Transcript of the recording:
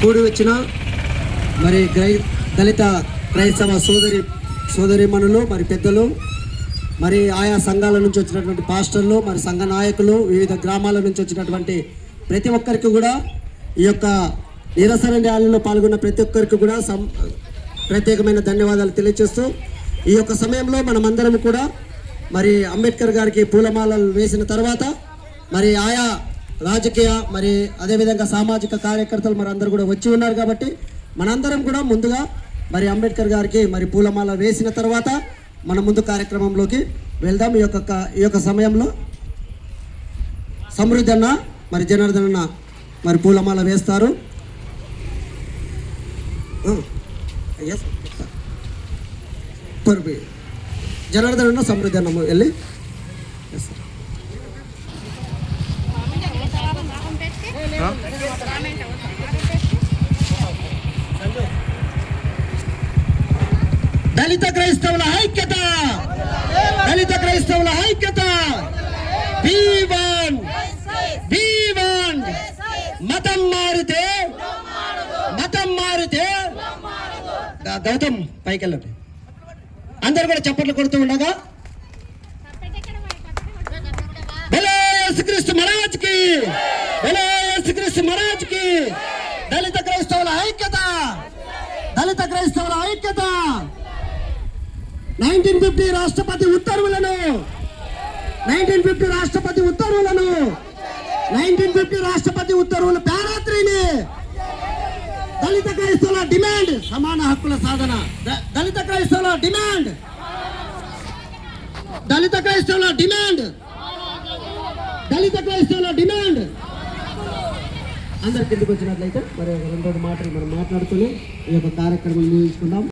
కూడి వచ్చిన మరి దళిత క్రైస్తవ సోదరిమణులు మరి పెద్దలు, మరి ఆయా సంఘాల నుంచి వచ్చినటువంటి పాస్టర్లు, మరి సంఘ నాయకులు, వివిధ గ్రామాల నుంచి వచ్చినటువంటి ప్రతి ఒక్కరికి కూడా ఈ యొక్క నిరసన ర్యాలీలో పాల్గొన్న ప్రతి ఒక్కరికి కూడా ప్రత్యేకమైన ధన్యవాదాలు తెలియజేస్తూ, ఈ యొక్క సమయంలో మనమందరం కూడా మరి అంబేద్కర్ గారికి పూలమాలలు వేసిన తర్వాత మరి ఆయా రాజకీయ మరి అదేవిధంగా సామాజిక కార్యకర్తలు మరి అందరూ కూడా వచ్చి ఉన్నారు కాబట్టి మనందరం కూడా ముందుగా మరి అంబేద్కర్ గారికి మరి పూలమాల వేసిన తర్వాత మన ముందు కార్యక్రమంలోకి వెళ్దాం. ఈ యొక్క సమయంలో సమృద్ధి అన్న మరి జనార్దన్ అన్న మరి పూలమాల వేస్తారు. జనార్దన్ అన్న సమృద్ధి అన్న వెళ్ళి దళిత క్రైస్తవుల ఐక్యత, దళిత క్రైస్తవుల ఐక్యత. V1 మతం మారితే గౌతమ్ పైకి వెళ్ళండి. అందరు కూడా చప్పట్లు కొడుతూ ఉండగా బోలో యేసుక్రీస్తు మహారాజ్కి, బోలో యేసుక్రీస్తు మహారాజ్కి. దళిత క్రైస్తవుల ఐక్యత, దళిత క్రైస్తవుల ఐక్యత. 1950 రాష్ట్రపతి ఉత్తర్వులను 1950 రాష్ట్రపతి ఉత్తర్వుల ప్యారాత్రిని దళిత క్రైస్తవుల డిమాండ్ సమాన హక్కుల సాధన. దళిత క్రైస్తవుల డిమాండ్, దళిత క్రైస్తవుల డిమాండ్, దళిత క్రైస్తవుల డిమాండ్. అందరికి కిందకు వచ్చినట్లయితే మరి 2 మాటలు మనం మాట్లాడుకుని ఈ యొక్క కార్యక్రమం ముగించుకుందాం.